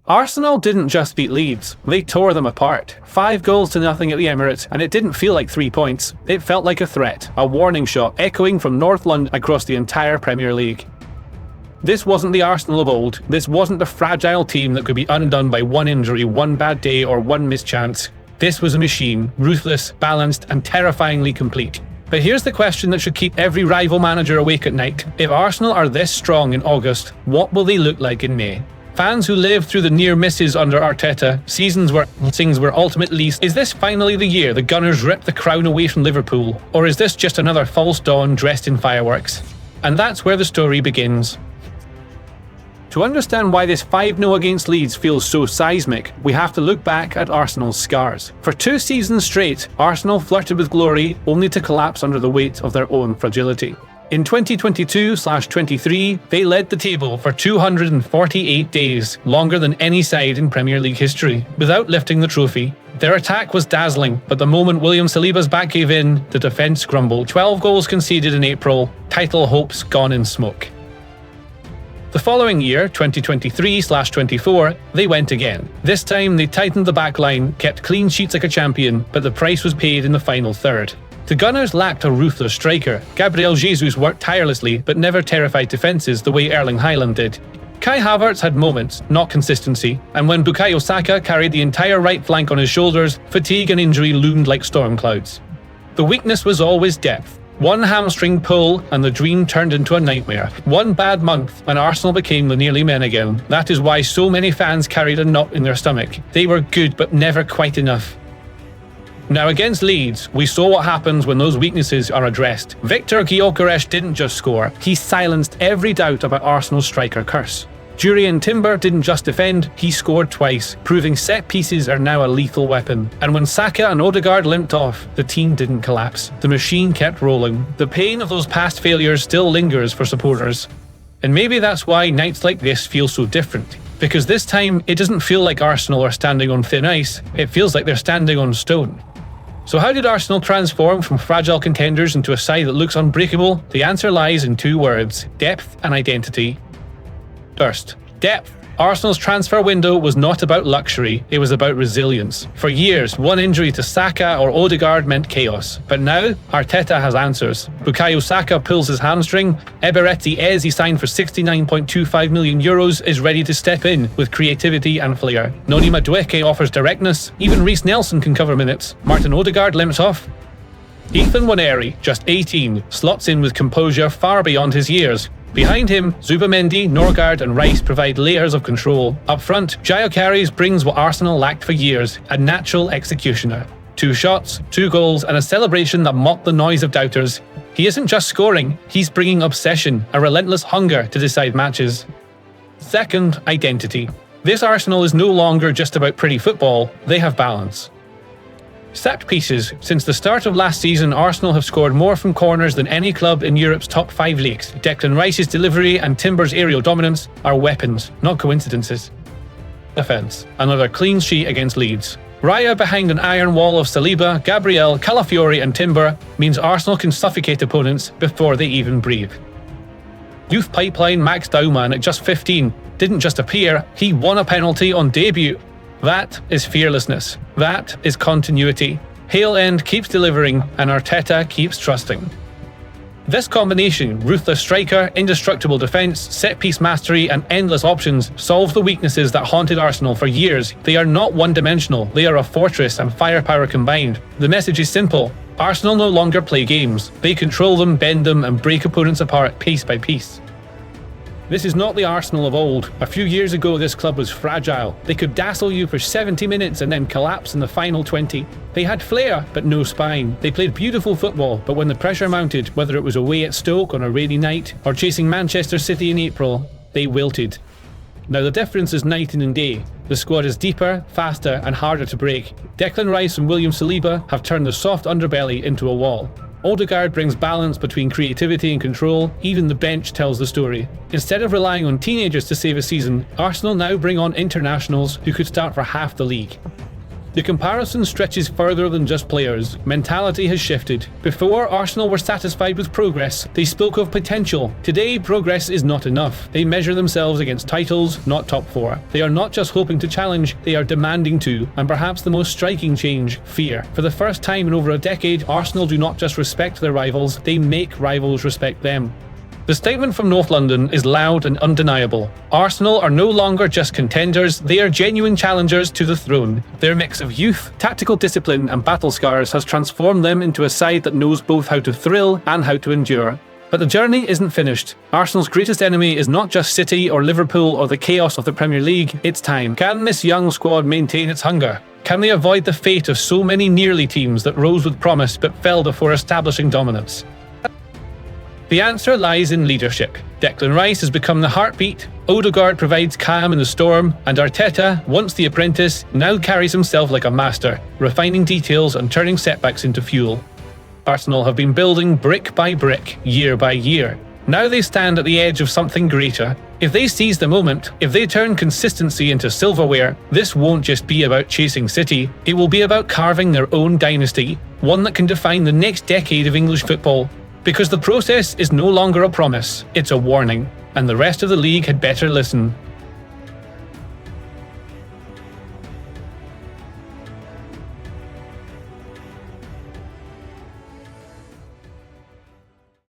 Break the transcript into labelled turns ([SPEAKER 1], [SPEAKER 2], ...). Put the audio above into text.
[SPEAKER 1] Arsenal didn't just beat Leeds, they tore them apart. 5-0 at the Emirates, and it didn't feel like 3 points. It felt like a threat, a warning shot echoing from North London across the entire Premier League. This wasn't the Arsenal of old. This wasn't the fragile team that could be undone by one injury, one bad day, or one mischance. This was a machine, ruthless, balanced, and terrifyingly complete. But here's the question that should keep every rival manager awake at night. If Arsenal are this strong in August, what will they look like in May? Fans who lived through the near misses under Arteta, seasons where things were ultimately, is this finally the year the Gunners rip the crown away from Liverpool? Or is this just another false dawn dressed in fireworks? And that's where the story begins. To understand why this 5-0 against Leeds feels so seismic, we have to look back at Arsenal's scars. For 2 seasons straight, Arsenal flirted with glory only to collapse under the weight of their own fragility. In 2022/23, they led the table for 248 days, longer than any side in Premier League history, without lifting the trophy. Their attack was dazzling, but the moment William Saliba's back gave in, the defence crumbled. 12 goals conceded in April, title hopes gone in smoke. The following year, 2023/24, they went again. This time they tightened the backline, kept clean sheets like a champion, but the price was paid in the final third. The Gunners lacked a ruthless striker. Gabriel Jesus worked tirelessly, but never terrified defences the way Erling Haaland did. Kai Havertz had moments, not consistency, and when Bukayo Saka carried the entire right flank on his shoulders, fatigue and injury loomed like storm clouds. The weakness was always depth. One hamstring pull and the dream turned into a nightmare. One bad month and Arsenal became the nearly men again. That is why so many fans carried a knot in their stomach. They were good but never quite enough. Now against Leeds, we saw what happens when those weaknesses are addressed. Victor Gyökeres didn't just score, he silenced every doubt about Arsenal's striker curse. Jurrien Timber didn't just defend, he scored twice, proving set pieces are now a lethal weapon. And when Saka and Odegaard limped off, the team didn't collapse. The machine kept rolling. The pain of those past failures still lingers for supporters. And maybe that's why nights like this feel so different. Because this time, it doesn't feel like Arsenal are standing on thin ice, it feels like they're standing on stone. So how did Arsenal transform from fragile contenders into a side that looks unbreakable? The answer lies in 2 words: depth and identity. First, depth. Arsenal's transfer window was not about luxury, it was about resilience. For years, one injury to Saka or Odegaard meant chaos. But now, Arteta has answers. Bukayo Saka pulls his hamstring, Eberechi Eze, signed for €69.25 million, is ready to step in with creativity and flair. Noni Madueke offers directness, even Reece Nelson can cover minutes. Martin Odegaard limps off. Ethan Nwaneri, just 18, slots in with composure far beyond his years. Behind him, Zubamendi, Norgard and Rice provide layers of control. Up front, Gyökeres brings what Arsenal lacked for years, a natural executioner. 2 shots, 2 goals and a celebration that mocked the noise of doubters. He isn't just scoring, he's bringing obsession, a relentless hunger to decide matches. Second, identity. This Arsenal is no longer just about pretty football, they have balance. Set pieces. Since the start of last season, Arsenal have scored more from corners than any club in Europe's top 5 leagues. Declan Rice's delivery and Timber's aerial dominance are weapons, not coincidences. Defence. Another clean sheet against Leeds. Raya behind an iron wall of Saliba, Gabriel, Calafiori and Timber means Arsenal can suffocate opponents before they even breathe. Youth pipeline Max Daumann at just 15 didn't just appear, he won a penalty on debut. That is fearlessness. That is continuity. Hale End keeps delivering and Arteta keeps trusting. This combination, ruthless striker, indestructible defence, set-piece mastery and endless options, solve the weaknesses that haunted Arsenal for years. They are not one-dimensional, they are a fortress and firepower combined. The message is simple. Arsenal no longer play games. They control them, bend them and break opponents apart piece by piece. This is not the Arsenal of old. A few years ago this club was fragile. They could dazzle you for 70 minutes and then collapse in the final 20. They had flair, but no spine. They played beautiful football, but when the pressure mounted, whether it was away at Stoke on a rainy night or chasing Manchester City in April, they wilted. Now the difference is night and day. The squad is deeper, faster and harder to break. Declan Rice and William Saliba have turned the soft underbelly into a wall. Odegaard brings balance between creativity and control, even the bench tells the story. Instead of relying on teenagers to save a season, Arsenal now bring on internationals who could start for half the league. The comparison stretches further than just players. Mentality has shifted. Before, Arsenal were satisfied with progress. They spoke of potential. Today, progress is not enough. They measure themselves against titles, not top four. They are not just hoping to challenge, they are demanding to. And perhaps the most striking change, fear. For the first time in over a decade, Arsenal do not just respect their rivals, they make rivals respect them. The statement from North London is loud and undeniable. Arsenal are no longer just contenders, they are genuine challengers to the throne. Their mix of youth, tactical discipline and battle scars has transformed them into a side that knows both how to thrill and how to endure. But the journey isn't finished. Arsenal's greatest enemy is not just City or Liverpool or the chaos of the Premier League, it's time. Can this young squad maintain its hunger? Can they avoid the fate of so many nearly teams that rose with promise but fell before establishing dominance? The answer lies in leadership. Declan Rice has become the heartbeat, Odegaard provides calm in the storm, and Arteta, once the apprentice, now carries himself like a master, refining details and turning setbacks into fuel. Arsenal have been building brick by brick, year by year. Now they stand at the edge of something greater. If they seize the moment, if they turn consistency into silverware, this won't just be about chasing City, it will be about carving their own dynasty, one that can define the next decade of English football. Because the process is no longer a promise, it's a warning, and the rest of the league had better listen.